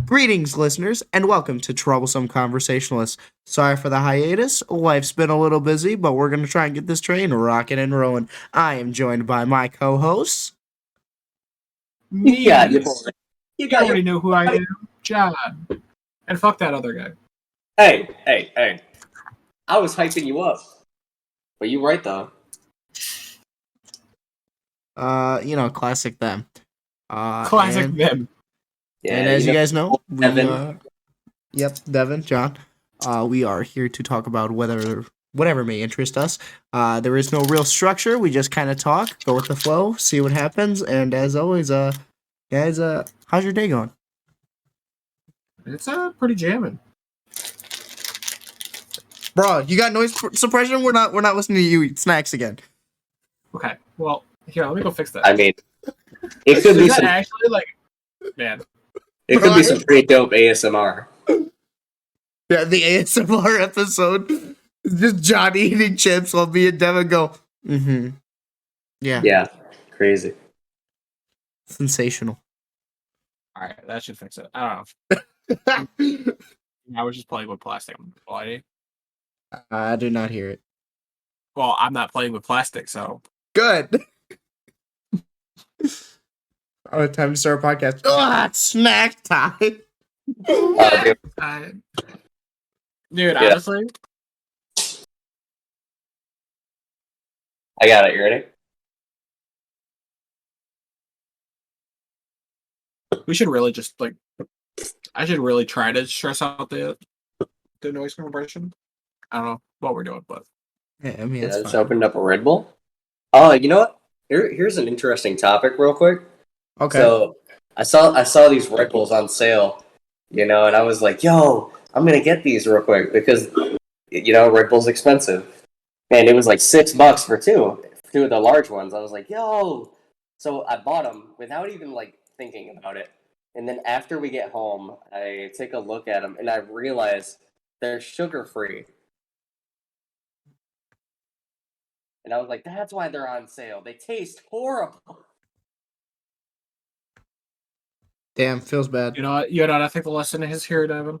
Greetings, listeners, and welcome to Troublesome Conversationalists. Sorry for the hiatus. Life's been a little busy, but we're going to try and get this train rocking and rolling. I am joined by my co-hosts. Me. Yeah, You already know who I am, John. And fuck that other guy. Hey. I was hyping you up. But you right, though. Classic them. Classic them. Yeah, And as you guys know, Devin. Devin, John, we are here to talk about whatever may interest us. There is no real structure. We just kind of talk, go with the flow, see what happens. And as always, guys, how's your day going? It's pretty jamming. Bro, you got noise suppression? We're not listening to you eat snacks again. Okay, well, here, let me go fix that. I mean, it could be some. Actually, man. It could be some pretty dope ASMR. Yeah, the ASMR episode is just John eating chips while me and Devin go, mm-hmm. Yeah. Yeah, crazy. Sensational. Alright, that should fix it. I don't know. I was just playing with plastic. I do not hear it. Well, I'm not playing with plastic, so. Good. Time to start a podcast. Oh, it's snack time. Dude, honestly. I got it. You ready? We should really just, I should really try to stress out the noise compression. I don't know what we're doing, but. Yeah, I mean, I just opened up a Red Bull. Oh, you know what? Here's an interesting topic, real quick. Okay. So I saw these Red Bulls on sale, and I was like, "Yo, I'm gonna get these real quick because Red Bull's expensive, and it was like $6 for two of the large ones." I was like, "Yo!" So I bought them without even thinking about it. And then after we get home, I take a look at them and I realize they're sugar-free. And I was like, "That's why they're on sale. They taste horrible." Damn, feels bad. You know what I think the lesson is here, Devin?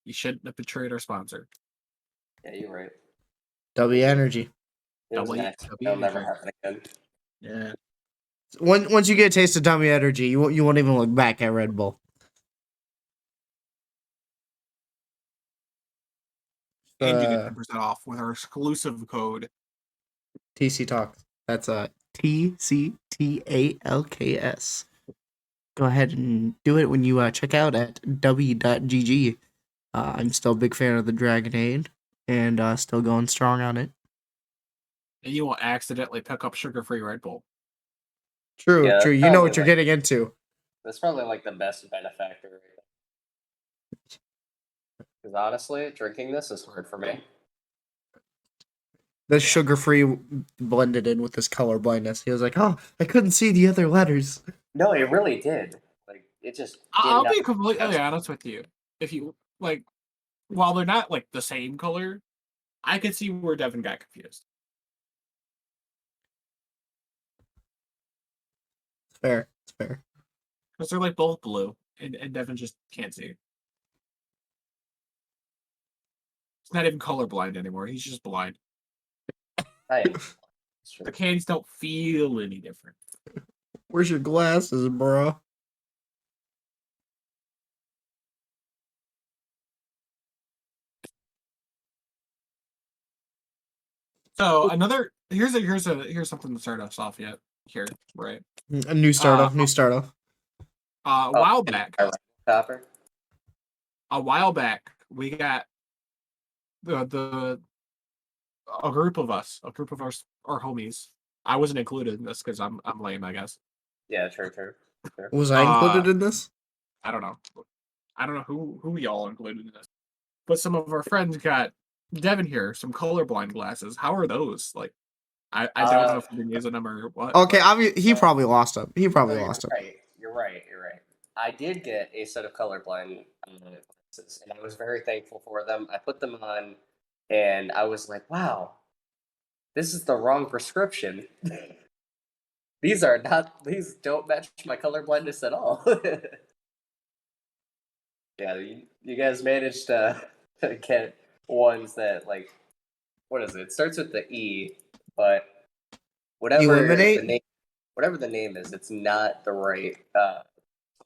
You shouldn't have betrayed our sponsor. Yeah, you're right. W Energy. It'll never happen again. Yeah. Once you get a taste of W Energy, you won't even look back at Red Bull. And you get 10% off with our exclusive code TC Talk. That's TCTALKS. Go ahead and do it when you check out at w.gg. I'm still a big fan of the Dragonade and still going strong on it. And you won't accidentally pick up sugar-free Red Bull. True. Yeah, You know what you're getting into. That's probably the best benefactor. Because honestly, drinking this is hard for me. The sugar-free blended in with this color blindness. He was like, "Oh, I couldn't see the other letters." No, it really did. It just. I'll be completely honest with you. If you while they're not the same color, I could see where Devin got confused. It's fair. Because they're both blue, and Devin just can't see. He's not even colorblind anymore. He's just blind. The cans don't feel any different. Where's your glasses, bro? So here's something to start us off here, right? A new start off. A while back, Copper. We got a group of our homies. I wasn't included in this because I'm lame, I guess. Yeah, true. Was I included in this? I don't know. I don't know who y'all included in this. But some of our friends got Devin here some colorblind glasses. How are those? I don't know if you've been using them or what. Okay, he probably lost them. You're right. I did get a set of colorblind glasses, and I was very thankful for them. I put them on, and I was like, "Wow, this is the wrong prescription." These don't match my color blindness at all. Yeah, you guys managed to get ones that like what is it? It starts with the E, but whatever the Eliminate. name whatever the name is, it's not the right color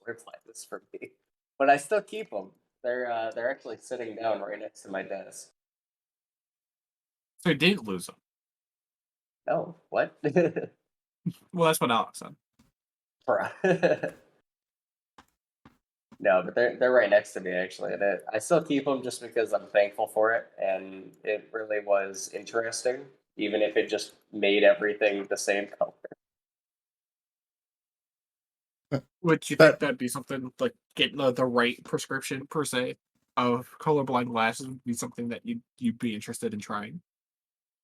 blindness for me. But I still keep them. They're actually sitting down right next to my desk. So you didn't lose them. Oh, what? Well, that's what Alex said. Bruh. No, but they're right next to me actually, and I still keep them just because I'm thankful for it, and it really was interesting, even if it just made everything the same color. Would you think that'd be something like getting the right prescription per se of colorblind glasses would be something that you'd be interested in trying?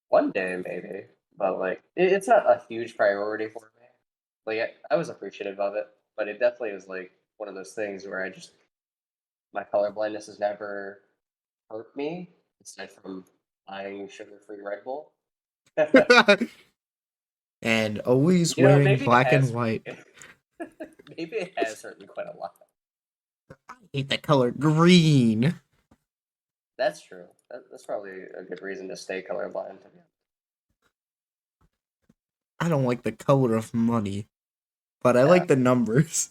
One day maybe, but like it's not a huge priority for me. Like I was appreciative of it, but it definitely was like one of those things where my color blindness has never hurt me aside from buying sugar-free Red Bull. And always You know, wearing maybe it black and has white. maybe it has hurt me quite a lot. I hate the color green. That's true. That's probably a good reason to stay colorblind. I don't like the color of money, but I Yeah. like the numbers.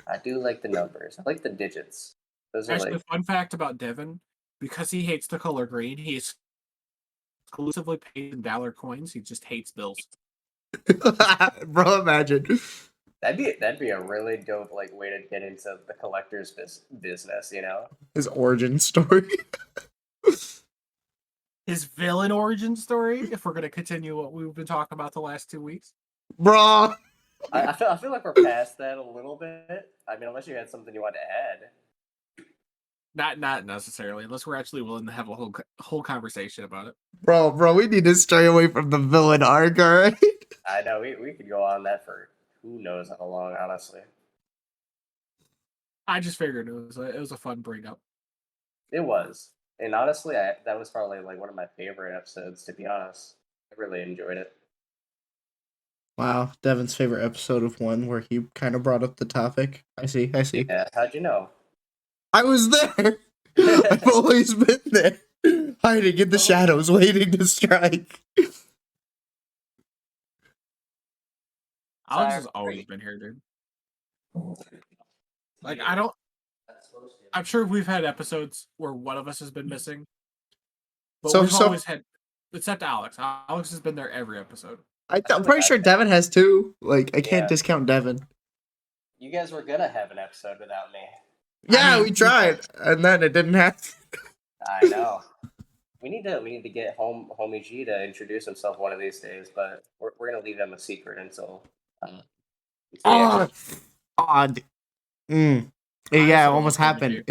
I do like the numbers. I like the digits. Those are Actually, like fun fact about Devin, because he hates the color green, he exclusively pays in dollar coins. He just hates bills. Bro, imagine. that'd be a really dope like way to get into the collector's business. You know. His origin story. His villain origin story, if we're going to continue what we've been talking about the last 2 weeks. Bro. I feel like we're past that a little bit. I mean, unless you had something you wanted to add. Not necessarily, unless we're actually willing to have a whole conversation about it. Bro, we need to stray away from the villain arc, alright? I know we could go on that for who knows how long, honestly. I just figured it was a fun bring up. It was, and honestly, that was probably like one of my favorite episodes. To be honest, I really enjoyed it. Wow, Devin's favorite episode of one where he kind of brought up the topic. I see. Yeah, how'd you know? I was there. I've always been there, hiding in the shadows, waiting to strike. Alex has always been here, dude. Like I'm sure we've had episodes where one of us has been missing, but we've always had, except Alex. Alex has been there every episode. I'm pretty sure Devin has too. Like, I can't Yeah. discount Devin. You guys were gonna have an episode without me. Yeah, we tried, and then it didn't happen. I know. We need to get homie G to introduce himself one of these days, but we're gonna leave him a secret until. Odd. Yeah, it almost happened.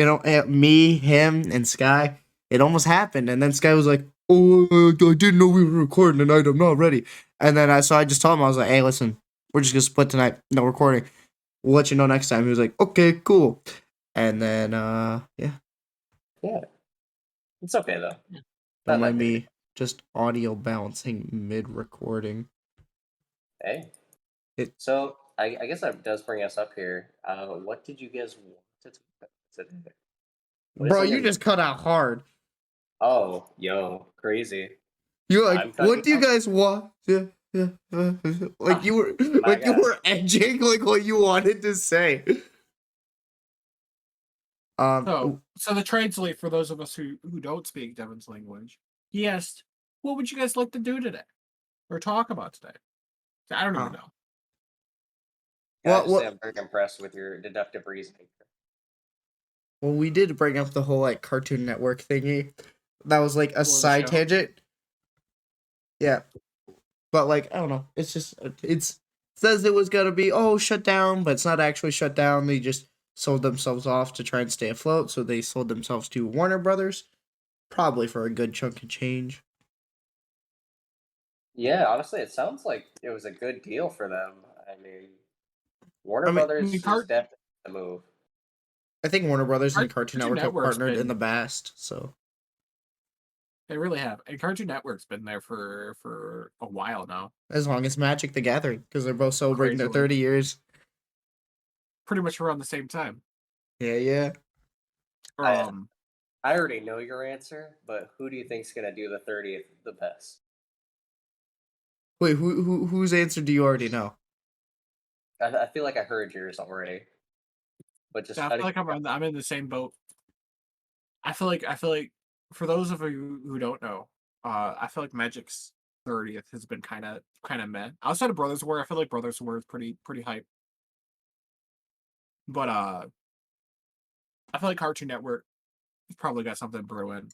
Me, him, and Sky. It almost happened, and then Sky was like, "Oh, I didn't know we were recording tonight. I'm not ready." And then I just told him, I was like, "Hey, listen, we're just gonna split tonight. No recording. We'll let you know next time." He was like, "Okay, cool." And then, yeah. It's okay though. Don't mind me just audio bouncing mid-recording. Hey. So I guess that does bring us up here. What did you guys want to talk about today? Bro, you just cut out hard. Oh, yo, crazy. You're like, what do you guys want? Yeah. Like you were edging like what you wanted to say. So the translate for those of us who don't speak Devin's language, he asked, "What would you guys like to do today, or talk about today?" I don't even know. Well, I'm very impressed with your deductive reasoning. Well, we did bring up the whole like Cartoon Network thingy. That was like a side tangent. Yeah, but like I don't know. It's just it says it was gonna be shut down, but it's not actually shut down. They just sold themselves off to try and stay afloat. So they sold themselves to Warner Brothers, probably for a good chunk of change. Yeah, honestly, it sounds like it was a good deal for them. I mean, Warner Brothers is definitely the move. I think Warner Brothers and Cartoon Network have partnered in the past, so. They really have. And Cartoon Network's been there for a while now. As long as Magic the Gathering, because they're both celebrating their Crazy. 30 years. Pretty much around the same time. Yeah, yeah. I already know your answer, but who do you think's gonna do the 30th the best? Wait, whose answer do you already know? I feel like I heard yours already, but just I how feel like I'm in the same boat. I feel like for those of you who don't know, I feel like Magic's 30th has been kind of meh. Outside of Brothers War, I feel like Brothers War is pretty hype. But I feel like Cartoon Network has probably got something brewing.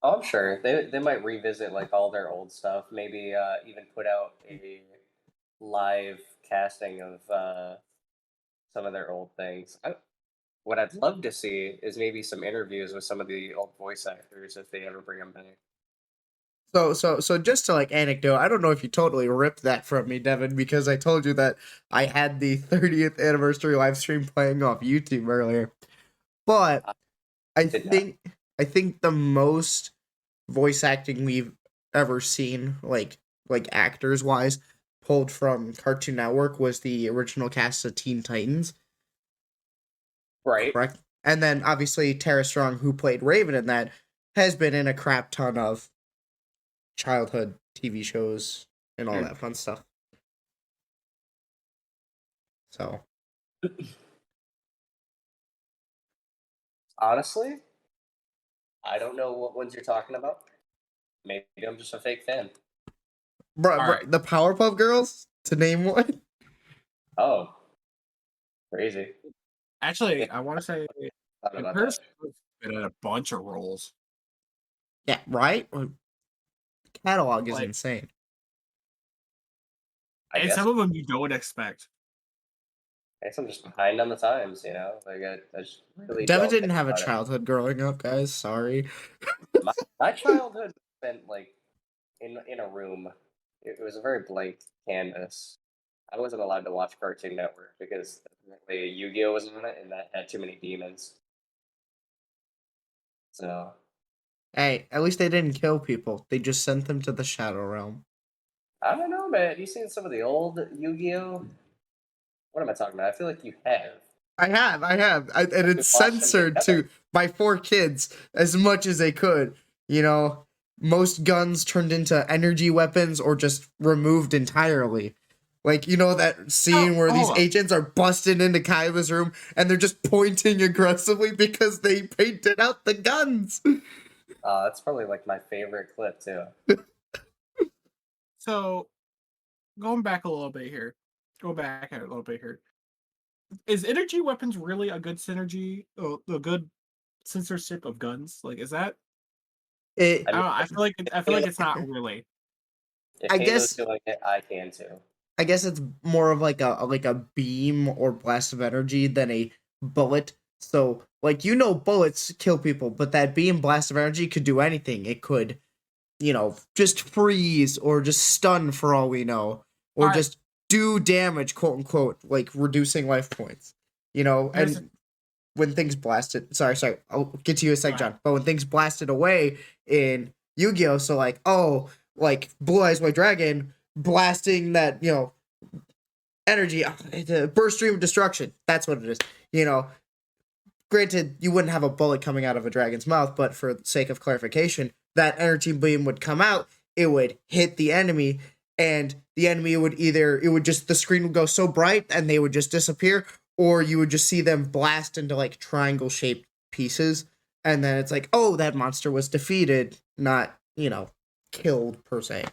Oh, I'm sure they might revisit like all their old stuff. Maybe even put out a live casting of some of their old things. What I'd love to see is maybe some interviews with some of the old voice actors if they ever bring them back. So just to like anecdote, I don't know if you totally ripped that from me, Devin, because I told you that I had the 30th anniversary live stream playing off YouTube earlier. But I Did not. think the most voice acting we've ever seen, like actors wise, pulled from Cartoon Network was the original cast of Teen Titans, Right. correct? And then obviously Tara Strong, who played Raven in that, has been in a crap ton of childhood TV shows and all that fun stuff. So Honestly, I don't know what ones you're talking about. Maybe I'm just a fake fan. Bro, Alright. the Powerpuff Girls, to name one. Oh, crazy. Actually, Yeah, I want to say thought about Paris that. been in a bunch of roles. Yeah, right? Catalog is Like, insane. I and guess. some of them you don't expect. I guess I'm just behind on the times, you know. Like I just really Devin don't didn't think have a about it. childhood growing up, guys. Sorry. My childhood spent like in a room. It was a very blank canvas. I wasn't allowed to watch Cartoon Network because apparently Yu-Gi-Oh was on it, and that had too many demons. So Hey, at least they didn't kill people. They just sent them to the Shadow Realm. I don't know, man. Have you seen some of the old Yu-Gi-Oh? What am I talking about? I feel like you have. I have, and You it's watched them censored together. to by 4 kids as much as they could. You know, most guns turned into energy weapons or just removed entirely. Like, you know that scene where these Hold up. agents are busting into Kyla's room and they're just pointing aggressively because they painted out the guns. That's probably like my favorite clip too. So, going back a little bit here. Is energy weapons really a good synergy? A good censorship of guns? Like, is that? It, I mean, I feel like it's not really. if I Halo's guess doing it, I can too. I guess it's more of like a beam or blast of energy than a bullet. So like bullets kill people, but that beam blast of energy could do anything. It could, just freeze or just stun for all we know, or All right. just do damage, quote unquote, like reducing life points. Here's And when things blasted, sorry, I'll get to you in a sec, Go John. ahead. But when things blasted away in Yu-Gi-Oh, so like Blue Eyes White Dragon blasting that energy, the burst stream of destruction. That's what it is. Granted, you wouldn't have a bullet coming out of a dragon's mouth, but for the sake of clarification, that energy beam would come out. It would hit the enemy, and the enemy would the screen would go so bright and they would just disappear, or you would just see them blast into like triangle shaped pieces, and then it's like, oh, that monster was defeated, not killed per se.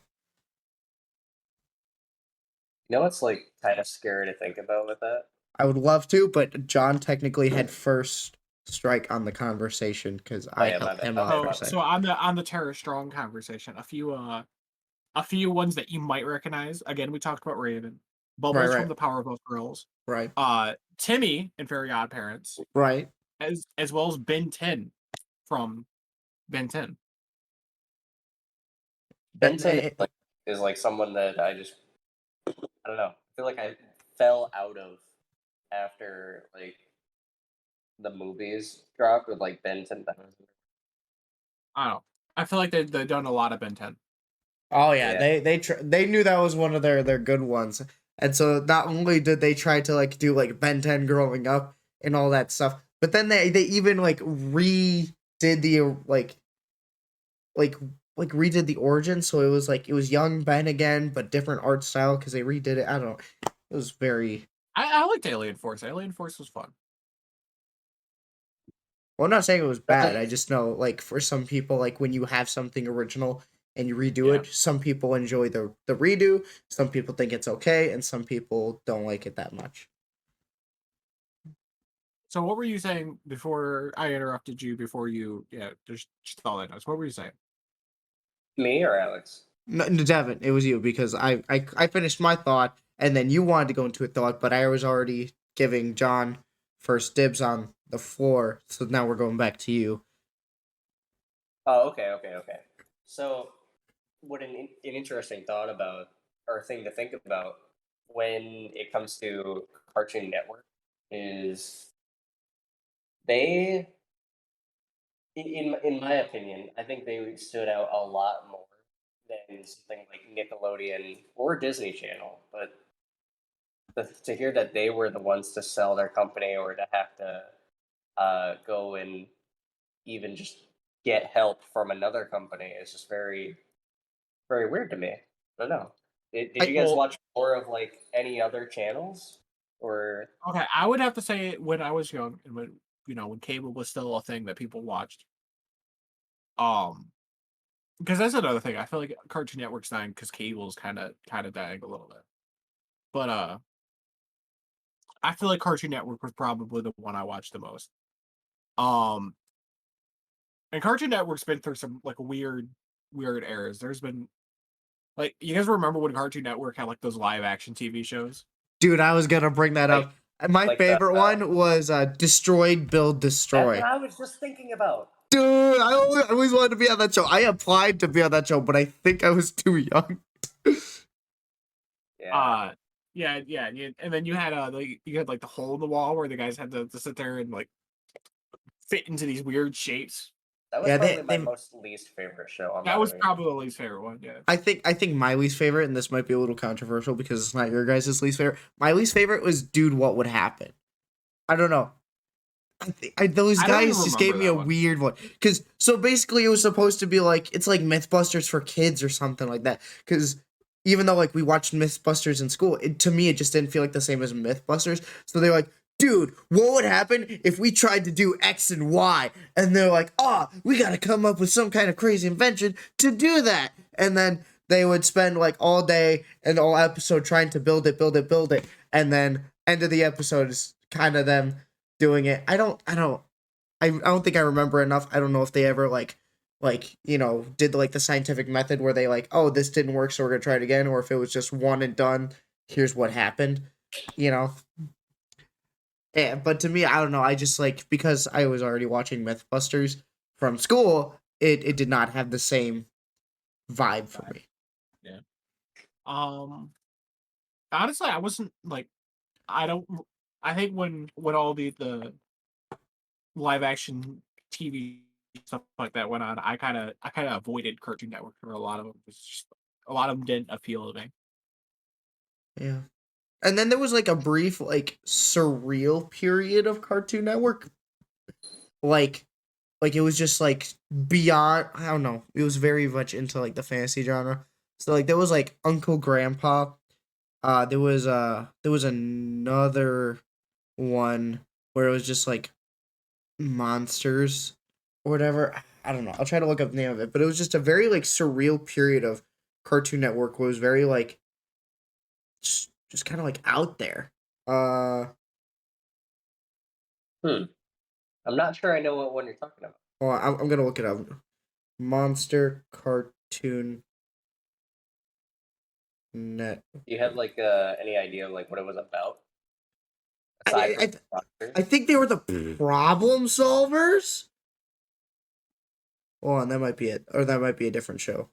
You know what's like kind of scary to think about with that? I would love to, but John technically had first strike on the conversation because Oh I yeah, my helped bad. him My out bad, per my So, se. so on the Terror Strong conversation, a few ones that you might recognize. Again, we talked about Raven, Bubbles Right, from the Powerpuff Girls, right, Timmy in Very Odd Parents, right. as well as Ben 10 from Ben 10. Benton is like someone that I don't know. I feel like I fell out of after like the movies dropped with like Benton. I don't know. I feel like they've done a lot of Ben 10. Oh yeah, Yeah. they knew that was one of their good ones, and so not only did they try to like do like Ben 10 growing up and all that stuff, but then they even like redid the like like redid the origin, so it was young Ben again, but different art style because they redid it. I don't know, it was very. I liked Alien Force. Alien Force was fun. Well, I'm not saying it was bad. I That's- just know like for some people, like when you have something original and you redo Yeah. it, some people enjoy the redo, some people think it's okay, and some people don't like it that much. So what were you saying before I interrupted you? Before you, yeah, just all that knows. What were you saying? Me or Alex? No, Devin, it was you because I finished my thought and then you wanted to go into a thought, but I was already giving John first dibs on the floor, so now we're going back to you. Oh, okay. So, what an interesting thought about, or thing to think about when it comes to Cartoon Network is they, in my opinion, I think they stood out a lot more than something like Nickelodeon or Disney Channel. But to hear that they were the ones to sell their company or to have to go and even just get help from another company is just very, very weird to me. I don't know. Did you guys Well, watch more of like any other channels or? okay, I would have to say when I was young and when cable was still a thing that people watched. Because that's another thing. I feel like Cartoon Network's dying because cable's kind of dying a little bit. But I feel like Cartoon Network was probably the one I watched the most. Um, and Cartoon Network's been through some like weird eras. There's been like you guys remember when Cartoon Network had like those live action TV shows? Dude, I was gonna bring that Like up. My like the favorite one was Destroyed Build that's what Destroy. I was just thinking about. Dude, I always wanted to be on that show. I applied to be on that show, but I think I was too young. Yeah, Uh yeah, and then you had like the hole in the wall where the guys had to sit there and like fit into these weird shapes. that was Yeah, probably my they most least favorite show on That was that. probably the least favorite one. Yeah. I think my least favorite, and this might be a little controversial because it's not your guys' least favorite. My least favorite was Dude, What Would Happen? I don't know. Those I don't even guys just gave remember me a that one. weird one. Cause so basically it was supposed to be like it's like Mythbusters for kids or something like that. Cause even though like we watched Mythbusters in school, to me it just didn't feel like the same as Mythbusters. So they're like, dude, what would happen if we tried to do X and Y? And they're like, we gotta come up with some kind of crazy invention to do that. And then they would spend like all day and all episode trying to build it, and then end of the episode is kind of them doing it. I don't think I remember enough. I don't know if they ever did like the scientific method where they like, oh, this didn't work, so we're gonna try it again, or if it was just one and done. Here's what happened, you know. Yeah, but to me, I don't know. I just like because I was already watching MythBusters from school. It did not have the same vibe for me. Yeah. Honestly, I wasn't like I don't. I think when all the live action TV stuff like that went on, I kind of avoided Cartoon Network for a lot of them. A lot of them didn't appeal to me. Yeah. And then there was like a brief like surreal period of Cartoon Network. Like it was just like beyond I don't know. It was very much into like the fantasy genre. So like there was like Uncle Grandpa. There was another one where it was just like monsters or whatever. I don't know. I'll try to look up the name of it, but it was just a very like surreal period of Cartoon Network where it was very like just kind of like out there. I'm not sure I know what one you're talking about. Well, I'm gonna look it up. Monster Cartoon Net. Do you have like any idea like what it was about? Aside I, from I think they were the problem solvers. Hold on, that might be it, or that might be a different show.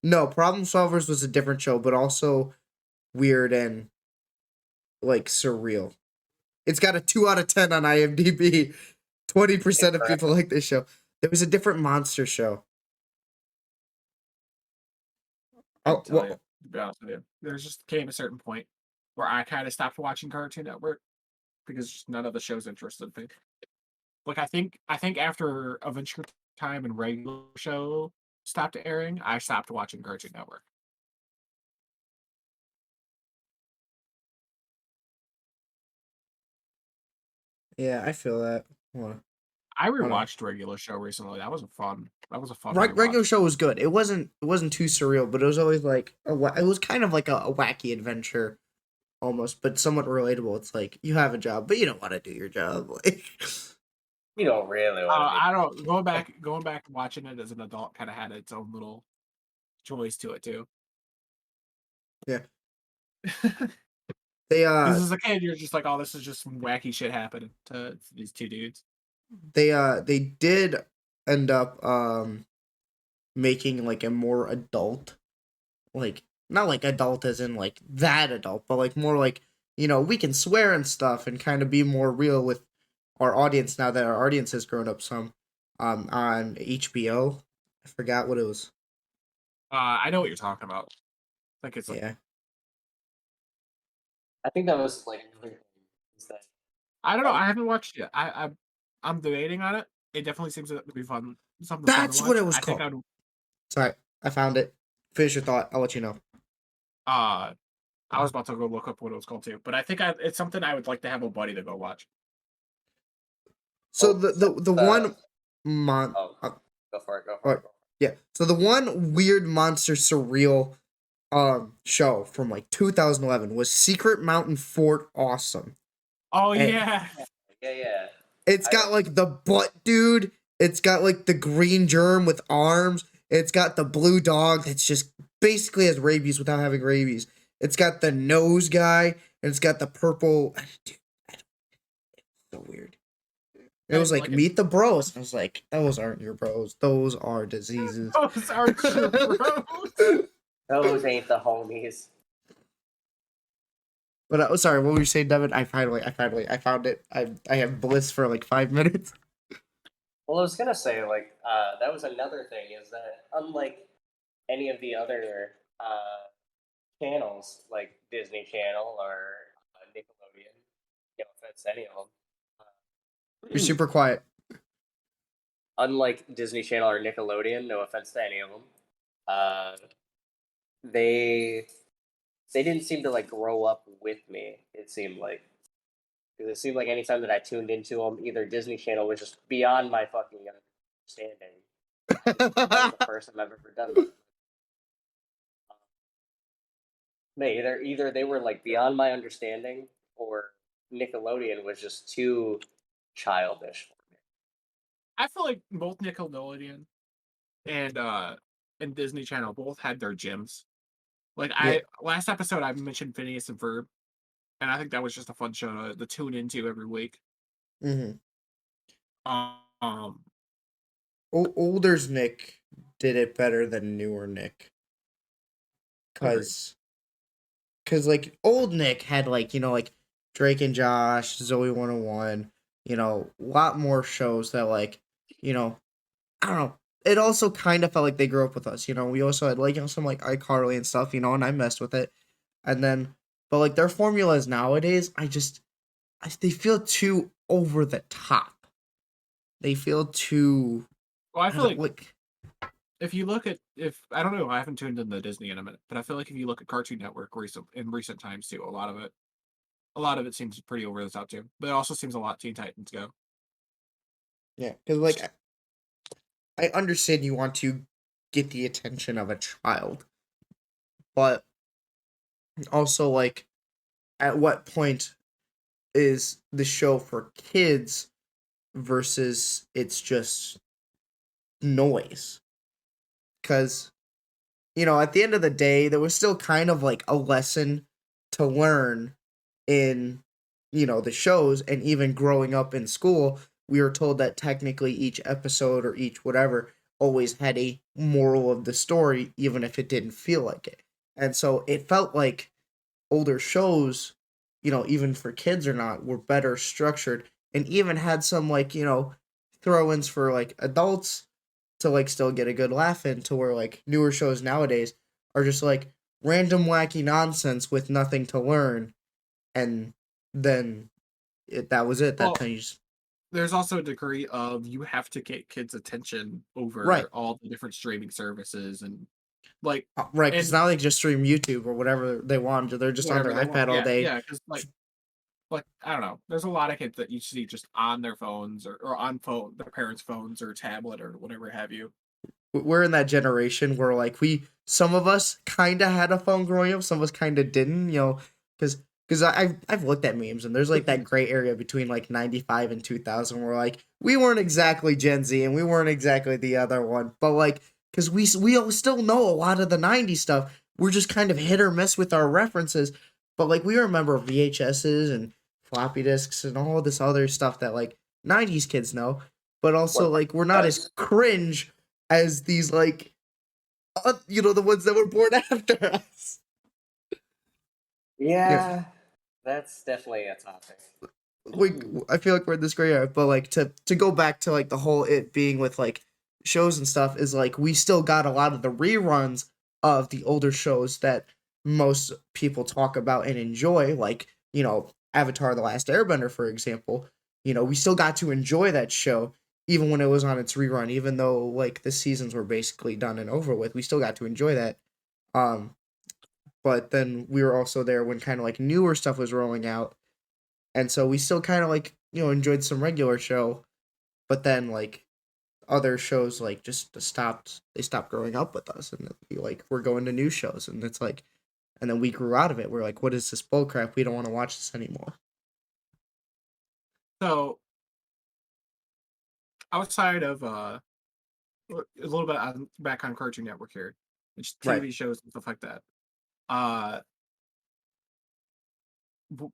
No, Problem Solvers was a different show, but also weird and like surreal. It's got a 2 out of 10 on IMDb. 20% of people like this show. There was a different monster show. I'll tell you, to be honest with you. There's just came a certain point where I kind of stopped watching Cartoon Network because just none of the shows interested me. Like I think after Adventure Time and regular show stopped airing, I stopped watching Cartoon Network. Yeah, I feel that. I rewatched regular show recently. That was a fun. Regular show was good. It wasn't too surreal, but it was always like it was kind of like a wacky adventure, almost, but somewhat relatable. It's like you have a job, but you don't want to do your job. Like You don't really want to. I don't going back and watching it as an adult kind of had its own little joys to it too. Yeah. They Because as a kid, you're just like, oh, this is just some wacky shit happening to these two dudes. they did end up making like a more adult, like not like adult as in like that adult, but like more like, you know, we can swear and stuff and kind of be more real with our audience now that our audience has grown up some. On HBO, I forgot what it was. I know what you're talking about. Like it's like, Yeah, I think that was like. I don't know. I haven't watched it. I'm debating on it. It definitely seems to be fun. Something that's fun to what watch. it was I think called. Sorry, I found it. Finish your thought. I'll let you know. I was about to go look up what it was called too, but I think it's something I would like to have a buddy to go watch. So the one Go for it. Go for it. Yeah. So the one weird monster surreal show from like 2011 was Secret Mountain Fort Awesome. Oh And yeah. Yeah. It's got like the butt dude. It's got like the green germ with arms. It's got the blue dog that's just basically has rabies without having rabies. It's got the nose guy, and it's got the purple. Dude, it's so weird. It was like, meet the bros. I was like, those aren't your bros. Those are diseases. Those aren't your bros. Those ain't the homies. But sorry, what were you saying, Devin? I found it. I have bliss for like 5 minutes. Well, I was gonna say, like, that was another thing is that unlike any of the other channels, like Disney Channel or Nickelodeon, no offense to any of them. You're super quiet. Unlike Disney Channel or Nickelodeon, no offense to any of them, they didn't seem to like grow up with me. It seemed like. Because it seemed like anytime that I tuned into them, either Disney Channel was just beyond my fucking understanding. That was the first time I've ever done that. Either they were like beyond my understanding, or Nickelodeon was just too childish for me. I feel like both Nickelodeon and Disney Channel both had their gyms. Like last episode I mentioned Phineas and Ferb, and I think that was just a fun show to tune into every week. Mm-hmm. Um, Older's Nick did it better than newer Nick. Cause like old Nick had like, you know, like Drake and Josh, Zoe 101, you know, a lot more shows that like, you know, I don't know. It also kind of felt like they grew up with us, you know. We also had like, you know, some like iCarly and stuff, you know, and I messed with it. And then, but like their formulas nowadays, they feel too over the top. They feel too. Well, I feel like if you look at I don't know, I haven't tuned into Disney in a minute, but I feel like if you look at Cartoon Network in recent times too, a lot of it seems pretty over the top too. But it also seems a lot Teen Titans Go. Yeah, because like I understand you want to get the attention of a child, but also like at what point is the show for kids versus it's just noise? Because, you know, at the end of the day, there was still kind of like a lesson to learn in, you know, the shows. And even growing up in school, we were told that technically each episode or each whatever always had a moral of the story, even if it didn't feel like it. And so it felt like older shows even for kids or not, were better structured and even had some like, throw-ins for like adults to like still get a good laugh in, to where like newer shows nowadays are just like random wacky nonsense with nothing to learn, and then that was it. That Well, kind of just, there's also a degree of you have to get kids' attention right. over all the different streaming services and like Right, because and now they just stream YouTube or whatever they want. They're just on whatever their they want. iPad all Yeah, day. yeah, because like I don't know. There's a lot of kids that you see just on their phones or on their parents' phones or tablet or whatever have you. We're in that generation where like some of us kind of had a phone growing up, some of us kind of didn't, because I've looked at memes, and there's like that gray area between like 95 and 2000 where like we weren't exactly Gen Z and we weren't exactly the other one, but like because we all still know a lot of the 90s stuff. We're just kind of hit or miss with our references, but like we remember VHSs and floppy disks and all this other stuff that like 90s kids know, but also like we're not as cringe as these like the ones that were born after us. Yeah, that's definitely a topic. I feel like we're in this gray area, but like to go back to like the whole it being with like shows and stuff is like we still got a lot of the reruns of the older shows that most people talk about and enjoy, like Avatar: The Last Airbender, for example. We still got to enjoy that show even when it was on its rerun, even though like the seasons were basically done and over with. We still got to enjoy that. But then we were also there when kind of like newer stuff was rolling out, and so we still kind of like enjoyed some regular show, but then like other shows like just stopped. They stopped growing up with us, and we're going to new shows, and it's like, and then we grew out of it. We're like, what is this bullcrap? We don't want to watch this anymore. So outside of a little bit back on Cartoon Network here, it's TV Right. shows and stuff like that.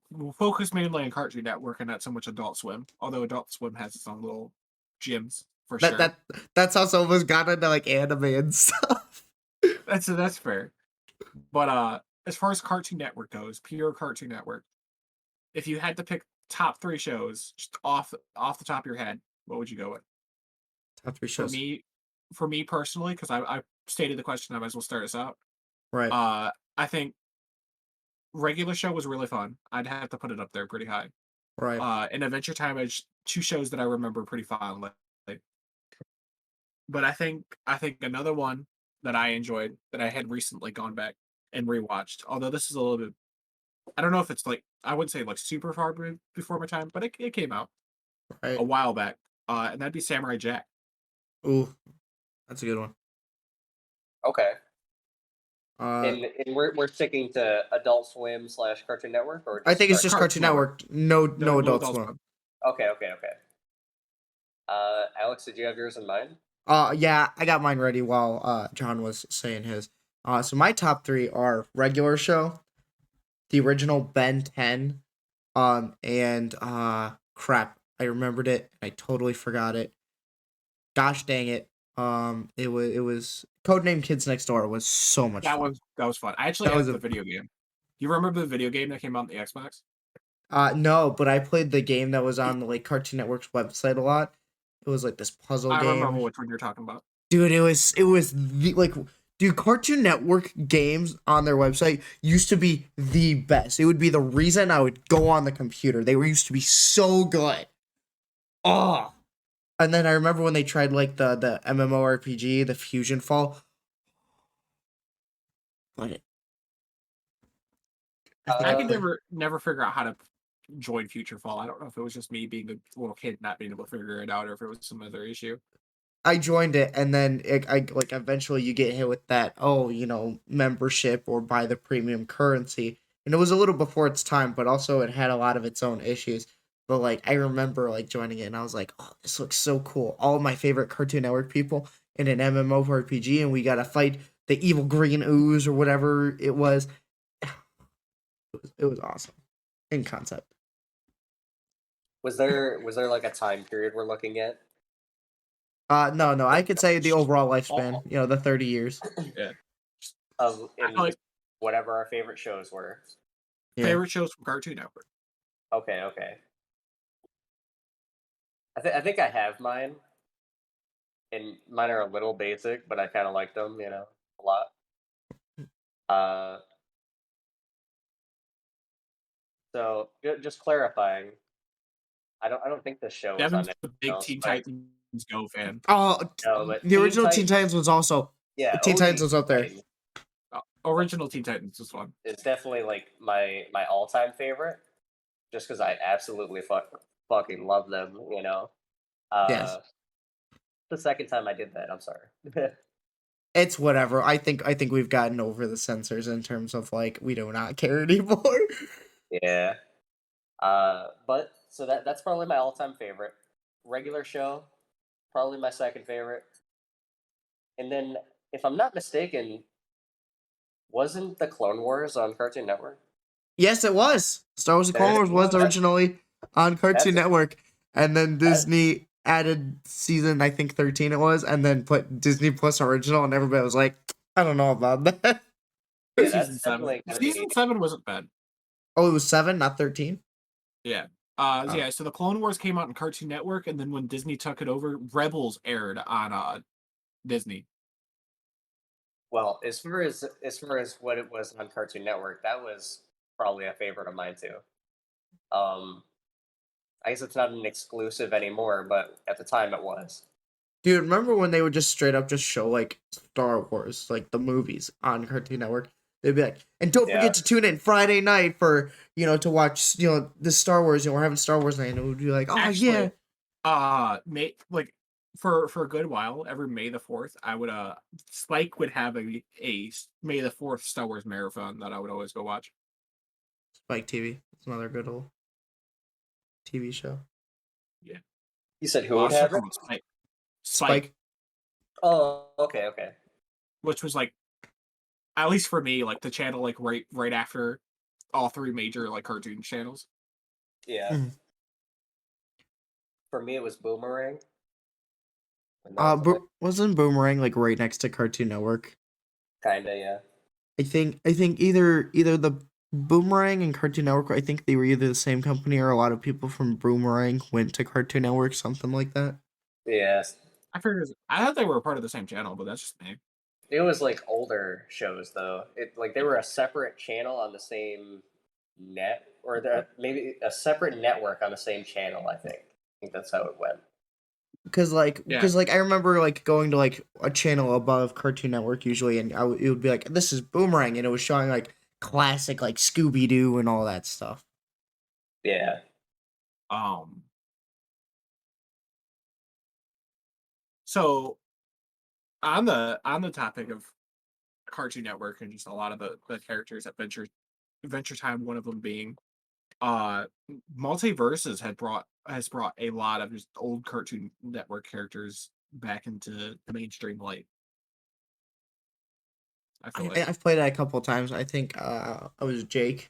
We'll focus mainly on Cartoon Network and not so much Adult Swim. Although Adult Swim has its own little gyms for That sure. that's how some of us got into like anime and stuff. That's fair. But as far as Cartoon Network goes, pure Cartoon Network, if you had to pick top 3 shows just off the top of your head, what would you go with? Top 3 For shows. me personally, because I stated the question, I might as well start us out. Right. I think regular show was really fun. I'd have to put it up there pretty high. Right. And Adventure Time is 2 shows that I remember pretty fondly. But I think another one that I enjoyed that I had recently gone back and rewatched. Although this is a little bit, I don't know if it's like I wouldn't say like super far before my time, but it came out Right. a while back. And that'd be Samurai Jack. Ooh, that's a good one. Okay. Uh, and we're sticking to Adult Swim / Cartoon Network, or I think it's just Cartoon Cartoon Network. No No Adult Adult Swim. Okay. Alex, did you have yours in mind? Yeah, I got mine ready while John was saying his. So my top 3 are regular show, the original Ben 10, and crap, I remembered it. I totally forgot it. Gosh dang it. It was Codename Kids Next Door was so much fun. That was fun. I actually That was have the video game. You remember the video game that came out on the Xbox? No, but I played the game that was on the like Cartoon Network's website a lot. It was like this puzzle I game. remember which one you're talking about. Dude, it was dude, Cartoon Network games on their website used to be the best. It would be the reason I would go on the computer. They were used to be so good. Oh. And then I remember when they tried like the MMORPG, the Fusion Fall. But I could never figure out how to join Future Fall. I don't know if it was just me being a little kid not being able to figure it out, or if it was some other issue. I joined it, and then I like eventually you get hit with that membership or buy the premium currency, and it was a little before its time, but also it had a lot of its own issues. But like I remember like joining it, and I was like, oh, this looks so cool. All of my favorite Cartoon Network people in an MMORPG, and we gotta fight the evil green ooze or whatever it was. It was awesome in concept. Was there like a time period we're looking at? No, I could say the overall lifespan, the 30 years. Yeah. Of I feel like whatever our favorite shows were. Yeah. Favorite shows from Cartoon Network. Okay. I think I have mine, and mine are a little basic, but I kind of like them, a lot. Uh, so just clarifying, I don't think this show was on Devin's a anything big else, Teen right? Titans Go fan. Oh, No, but the original Teen Titans was also yeah, Teen OG Titans was up there. Titans Original Teen Titans was fun. is definitely like my all time favorite, just because I absolutely fucking love them. Yes. The second time I did that, I'm sorry. It's whatever. I think we've gotten over the censors in terms of like we do not care anymore. Yeah. But so that's probably my all time favorite. Regular show, probably my second favorite. And then, if I'm not mistaken, wasn't the Clone Wars on Cartoon Network? Yes, it was. Star Wars: The There Clone it Wars was was. originally on Cartoon That's- Network, and then Disney added season, I think 13 it was, and then put Disney Plus original, and everybody was like, I don't know about that. Yeah, Season that's 7. definitely gonna Season be. 7 wasn't bad. Oh, it was 7, not 13. Yeah. Oh. Yeah, so the Clone Wars came out on Cartoon Network, and then when Disney took it over, Rebels aired on Disney. Well, as far as what it was on Cartoon Network, that was probably a favorite of mine too. I guess it's not an exclusive anymore, but at the time it was. Dude, remember when they would just straight up just show like Star Wars, like the movies on Cartoon Network? They'd be like, and don't Yeah. forget to tune in Friday night for, to watch, this Star Wars, we're having Star Wars night, and it would be like, oh Actually, yeah. for a good while, every May the 4th, I would Spike would have a May the 4th Star Wars marathon that I would always go watch. Spike TV. It's another good old TV show. You said who Well, I would was have talking it? about Spike, Oh, okay. which was like, at least for me, like the channel like right after all three major like cartoon channels. Yeah. Mhm. For me, it was Boomerang. And that was Wasn't Boomerang like right next to Cartoon Network? kinda, yeah. I think either the Boomerang and Cartoon Network, I think they were either the same company, or a lot of people from Boomerang went to Cartoon Network, something like that. Yes. I thought they were a part of the same channel, but that's just me. It was like older shows though. It like they were a separate channel on the same net, or maybe a separate network on the same channel. I think that's how it went. Because Yeah. I remember like going to like a channel above Cartoon Network usually, and it would be like, this is Boomerang, and it was showing like classic like Scooby Doo and all that stuff. Yeah. So on the topic of Cartoon Network and just a lot of the characters, Adventure Time, one of them being Multiverses has brought a lot of just old Cartoon Network characters back into the mainstream light. I feel like I've played it a couple of times. I think I was Jake.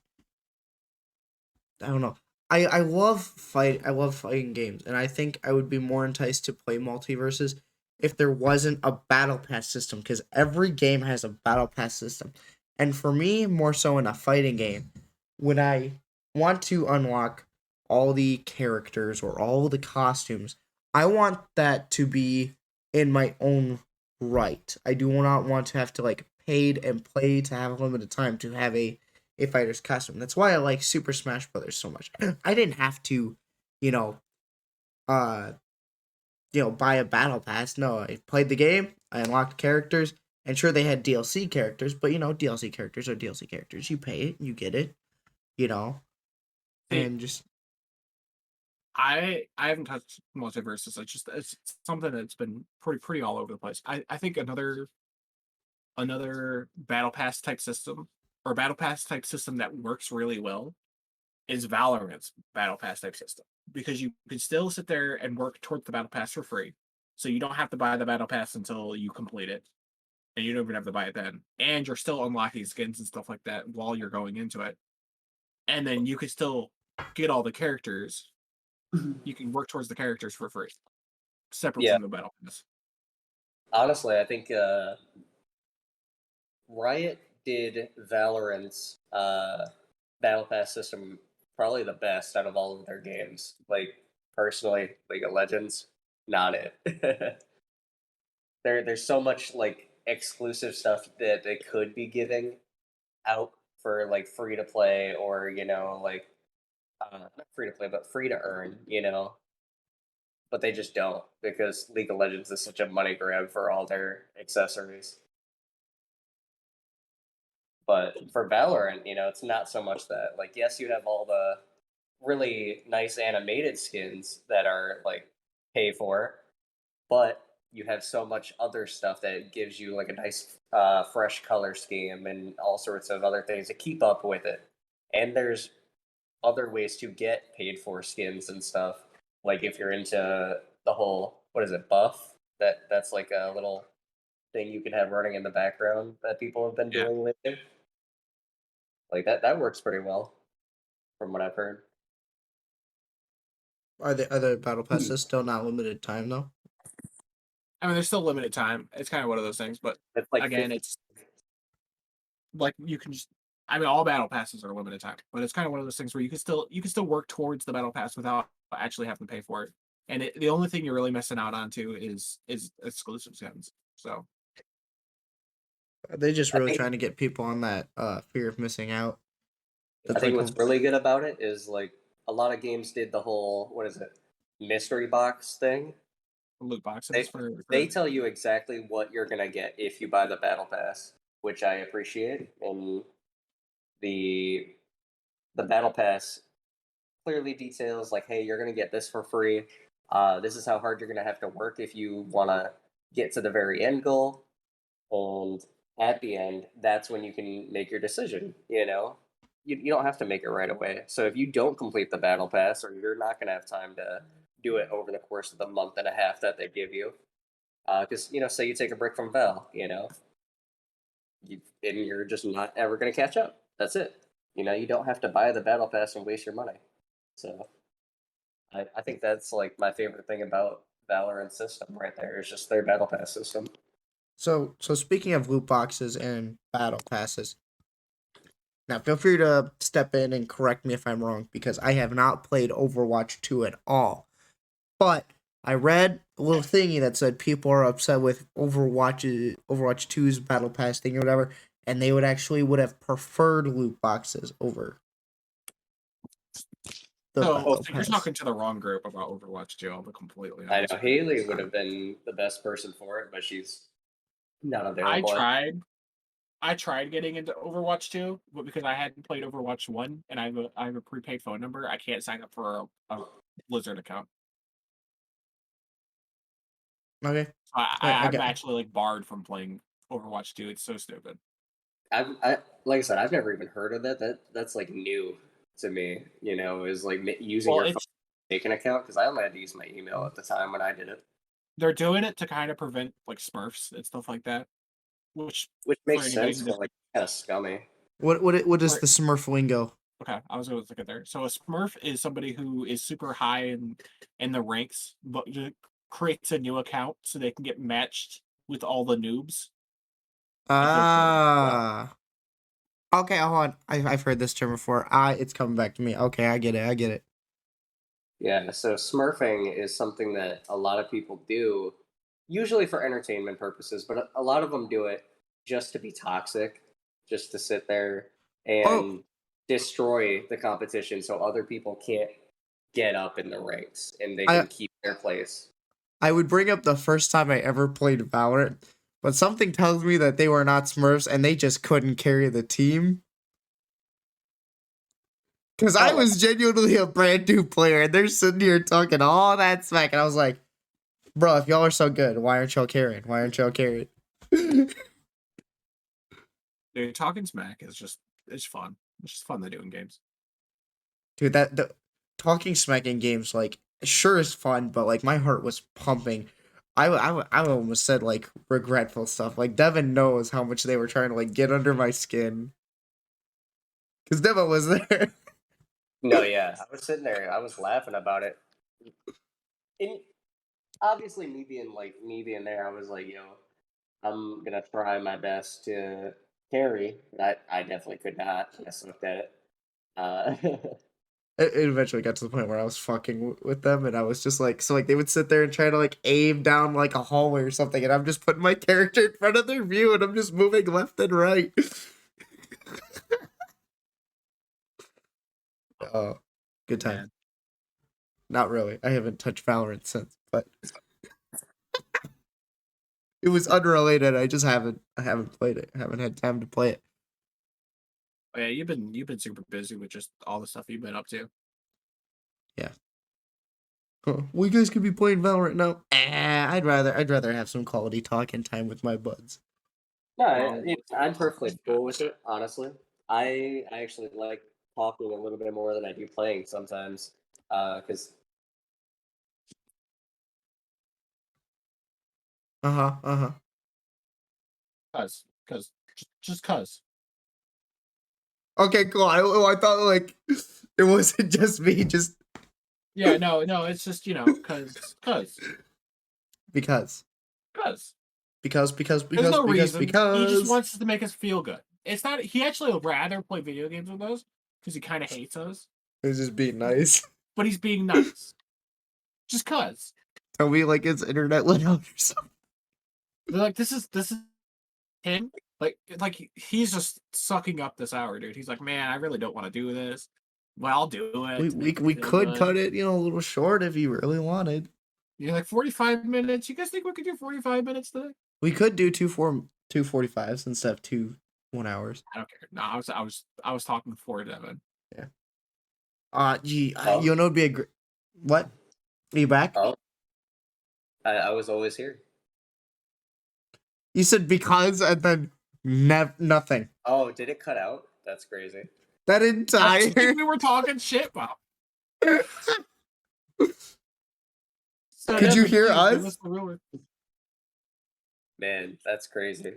I don't know. I love fighting games, and I think I would be more enticed to play Multiverses if there wasn't a battle pass system, because every game has a battle pass system. And for me, more so in a fighting game, when I want to unlock all the characters or all the costumes, I want that to be in my own right. I do not want to have to like paid and play to have a limited time to have a fighter's costume. That's why I like Super Smash Brothers so much. I didn't have to, you know, buy a battle pass. No, I played the game, I unlocked characters, and sure they had DLC characters, but DLC characters are DLC characters. You pay it, you get it, and just I haven't touched Multiverses. It's something that's been pretty all over the place. I think another battle pass type system, or battle pass type system that works really well, is Valorant's battle pass type system, because you can still sit there and work towards the battle pass for free, so you don't have to buy the battle pass until you complete it, and you don't even have to buy it then, and you're still unlocking skins and stuff like that while you're going into it, and then you can still get all the characters. You can work towards the characters for free, separate Yeah. from the battle pass. Honestly, I think Riot did Valorant's battle pass system probably the best out of all of their games. Like personally, League of Legends, not it. There's so much like exclusive stuff that they could be giving out for like free to play or like not free to play but free to earn, but they just don't because League of Legends is such a money grab for all their accessories. But for Valorant, it's not so much that. Like, yes, you have all the really nice animated skins that are like pay for, but you have so much other stuff that gives you like a nice fresh color scheme and all sorts of other things to keep up with it. And there's other ways to get paid for skins and stuff. Like if you're into the whole what is it, buff? That's like a little thing you can have running in the background that people have been Yeah. doing lately. Like that works pretty well from what I've heard. Are the other battle passes still not limited time though? I mean, there's still limited time. It's kind of one of those things, but It's like again, 50. it's like you can just. I mean, all battle passes are limited time, but it's kind of one of those things where you can still work towards the battle pass without actually having to pay for it. And the only thing you're really missing out on too is exclusive skins. So Are they just I really think trying to get people on that fear of missing out? I That's think like, what's really good about it is like a lot of games did the whole what is it, mystery box thing. loot boxes They for they tell you exactly what you're gonna get if you buy the battle pass, which I appreciate. And the the battle pass clearly details like, hey, you're gonna get this for free. This is how hard you're gonna have to work if you wanna get to the very end goal. And at the end, that's when you can make your decision. You don't have to make it right away. So if you don't complete the battle pass, or you're not going to have time to do it over the course of the month and a half that they give you, because say you take a break from Val, and you're just not ever going to catch up. That's it. You don't have to buy the battle pass and waste your money. So I think that's like my favorite thing about Valorant system right there is just their battle pass system. so speaking of loot boxes and battle passes, now feel free to step in and correct me if I'm wrong because I have not played Overwatch 2 at all. But I read a little thingy that said people are upset with Overwatch 2's battle pass thing or whatever, and they would have preferred loot boxes over the so battle you're pass. talking to the wrong group about Overwatch 2. I'll be completely I honest know with you. Haley would have been the best person for it, but she's not I available. tried. I tried getting into Overwatch 2, but because I hadn't played Overwatch 1 and I have a prepaid phone number, I can't sign up for a Blizzard account. Okay, So I I'm got. actually like barred from playing Overwatch 2. It's so stupid. I like I said, I've never even heard of that. That's like new to me. Is like using Well, your phone it's to make an account because I only had to use my email at the time when I did it, they're doing it to kind of prevent like Smurfs and stuff like that. Which which for makes anybody sense, who but doesn't, like kind of scummy. What is for, the Smurf lingo? okay, I was going to look at there. So a Smurf is somebody who is super high in the ranks, but just creates a new account so they can get matched with all the noobs. If they're playing. Ah. Okay, hold on. I've heard this term before. It's coming back to me. Okay, I get it. I get it. Yeah, so smurfing is something that a lot of people do, usually for entertainment purposes, but a lot of them do it just to be toxic, just to sit there Oh, and destroy the competition so other people can't get up in the ranks and they I can keep their place. I would bring up the first time I ever played Valorant, but something tells me that they were not Smurfs and they just couldn't carry the team. Because I Oh, was genuinely a brand new player and they're sitting here talking all that smack, and I was like, bro, if y'all are so good, why aren't y'all carrying? Why aren't y'all carrying? Dude, talking smack is it's fun. It's just fun to do in games. Dude, the talking smack in games like sure is fun, but like my heart was pumping. I almost said like regretful stuff. Like Devin knows how much they were trying to like get under my skin because Devin was there. no, yeah. I was sitting there, I was laughing about it. And obviously me being there, I was like, I'm gonna try my best to carry. I definitely could not. I sucked at it. It eventually got to the point where I was fucking with them, and I was just like, so like they would sit there and try to like aim down like a hallway or something, and I'm just putting my character in front of their view, and I'm just moving left and right. Oh, good time. Man. Not really. I haven't touched Valorant since, but it was unrelated. I just haven't played it. I haven't had time to play it. Oh, yeah, you've been super busy with just all the stuff you've been up to. Huh. Well, you guys could be playing Valorant now. I'd rather have some quality talk and time with my buds. No, Well, I'm perfectly cool with it. Honestly, I actually like talking a little bit more than I do playing sometimes. Because Uh-huh. just cause. Okay, cool. I thought like it wasn't just me, just Yeah, no, it's just cause because. There's no reason. He just Because wants to make us feel good. It's not. He actually would rather play video games with us because he kind of hates us, it's just being nice. but he's being nice. Just cause. Tell me like his internet went out or something. They're like, this is him. Like he's just sucking up this hour, dude. He's like, man, I really don't want to do this. Well, I'll do it. We could cut it, a little short if you really wanted. You're like 45 minutes. You guys think we could do 45 minutes today? We could do 2:45s instead of 2 1 hours. I don't care. No, I was talking before Devin. Yeah. It'd be a great. What? Are you back? oh, I was always here. You said because and then nothing. Oh, did it cut out? That's crazy. That I entire. think we were talking shit. Wow. So Could you Devin, hear please us? give the real- Man, that's crazy.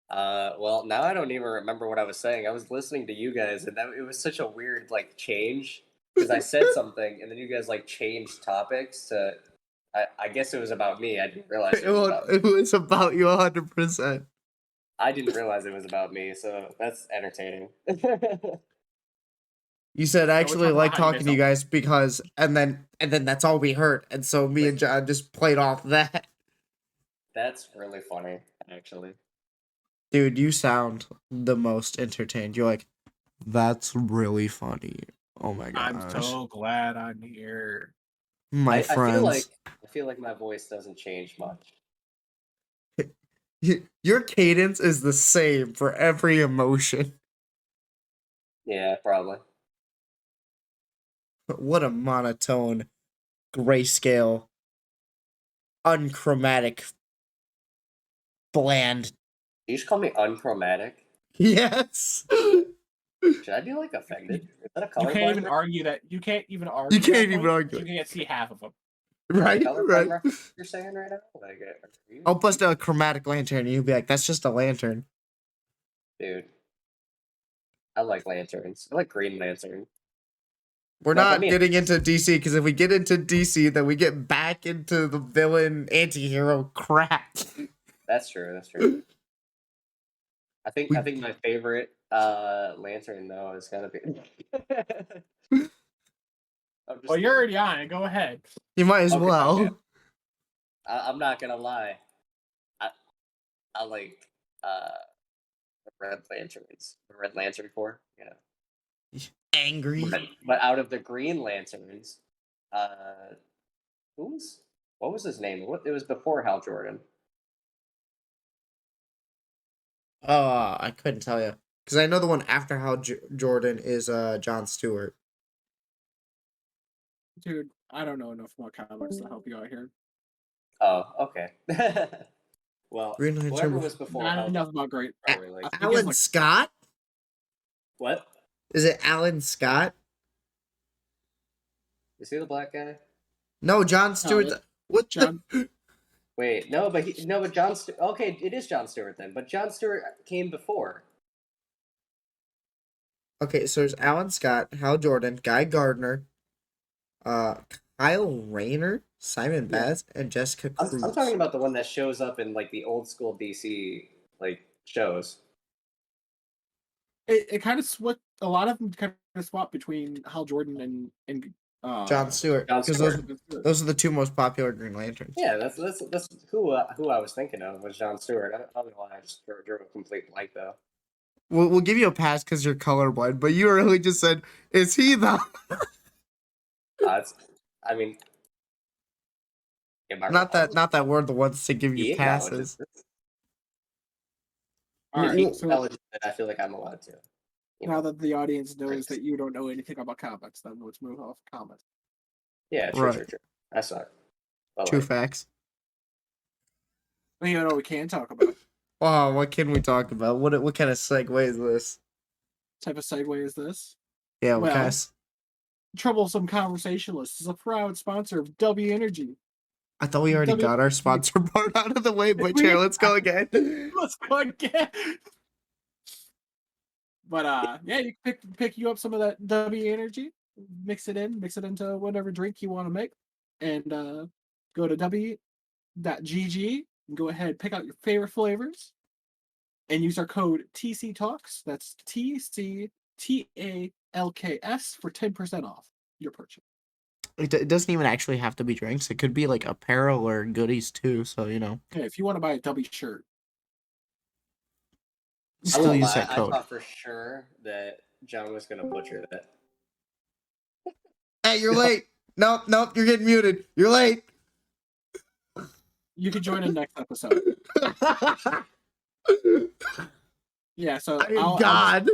Well, now I don't even remember what I was saying. I was listening to you guys, and it was such a weird like change because I said something, and then you guys like changed topics to. I guess it was about me. I didn't realize it was about me. It was about you 100%. I didn't realize it was about me, so that's entertaining. You said I actually talking like about how you talking to you guys because, and then that's all we heard, and so me and John just played off that. That's really funny, actually. Dude, you sound the most entertained. You're like, that's really funny. Oh my gosh. I'm so glad I'm here. My friends. I feel like my voice doesn't change much. Your cadence is the same for every emotion. Yeah, probably. What a monotone, grayscale, unchromatic, bland. You just call me unchromatic. Yes. Should I be like offended? Is that a color? You can't even argue that. You can't even argue. You can't that even point. argue. You can't see half of them. Right, right. You're saying right now? Like, I'll bust out a chromatic lantern and you'll be like, that's just a lantern. dude, I like lanterns. I like Green Lantern. We're Like, not getting into DC because if we get into DC, then we get back into the villain anti-hero crap. That's true. That's true. I think my favorite lantern though is gotta be. Well, you're already on it. Go ahead. You might as Okay, well. okay. I'm not gonna lie. I like the Red Lanterns. The Red Lantern Corps. Yeah. Angry. But out of the Green Lanterns, what was his name? It was before Hal Jordan. Oh, I couldn't tell you. Because I know the one after Hal Jordan is John Stewart. Dude, I don't know enough about comics to help you out here. Oh, okay. Well, Green Lantern whoever was before Not Hal enough about great. probably like Alan Scott? what? Is it Alan Scott? Is he the black guy? No, John Stewart. What John. Wait, no, but John Stewart. Okay, it is John Stewart then. But John Stewart came before. Okay, so there's Alan Scott, Hal Jordan, Guy Gardner, Kyle Rayner, Simon Baz, and Jessica Cruz. I'm talking about the one that shows up in like the old school DC like shows. it kind of a lot of them kind of swap between Hal Jordan and John Stewart, John because Stewart. those are the two most popular Green Lanterns. Yeah, that's who I was thinking of was John Stewart. I don't know why I just drew a complete blank though. We'll give you a pass because you're colorblind, but you really just said, "Is he the?" I mean, am I Not wrong? that we're the ones to give He you acknowledges passes. this. All right, He so acknowledges it. I feel like I'm allowed to. now that the audience knows that you don't know anything about comics, then let's move off comics. Yeah, true. Right. I saw it. But True like, facts. Well, you know what we can talk about. Oh, what can we talk about? What kind of segue is this? Type of segue is this? Yeah, what Well, kind of? Troublesome Conversationalists is a proud sponsor of W Energy. I thought we already got our sponsor part out of the way, but We- Chair, let's go again. Let's go again. But yeah, you can pick you up some of that W Energy, mix it into whatever drink you want to make, and go to w.gg and go ahead pick out your favorite flavors, and use our code TC Talks. That's TCTALKS for 10% off your purchase. It doesn't even actually have to be drinks. It could be like apparel or goodies too. So Okay, if you want to buy a W shirt, still use that I code. thought for sure that John was gonna butcher that. Hey, you're late. Nope, you're getting muted. You're late. you can join in next episode. Yeah, so God.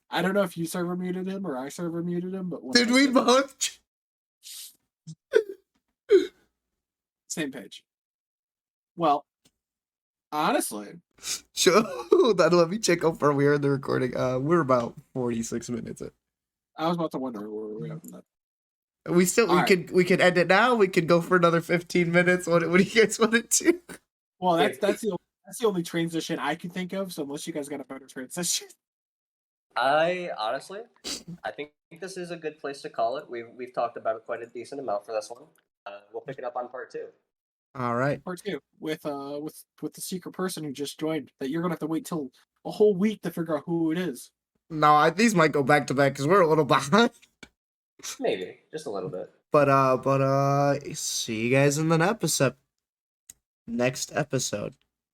I don't know if you server muted him or I server muted him, but Did we both? same page. Well, honestly, Sure. Hold on, let me check how far we are in the recording. We're about 46 minutes in. I was about to wonder where we are from that. We could end it now. We could go for another 15 minutes. What do you guys want to do? Well, that's the only transition I can think of. So unless you guys got a better transition, I think this is a good place to call it. We've talked about it quite a decent amount for this one. We'll pick it up on part 2. All right. part 2 with the secret person who just joined. That you're gonna have to wait till a whole week to figure out who it is. No, these might go back to back because we're a little behind. Maybe just a little bit. But see you guys in the next episode.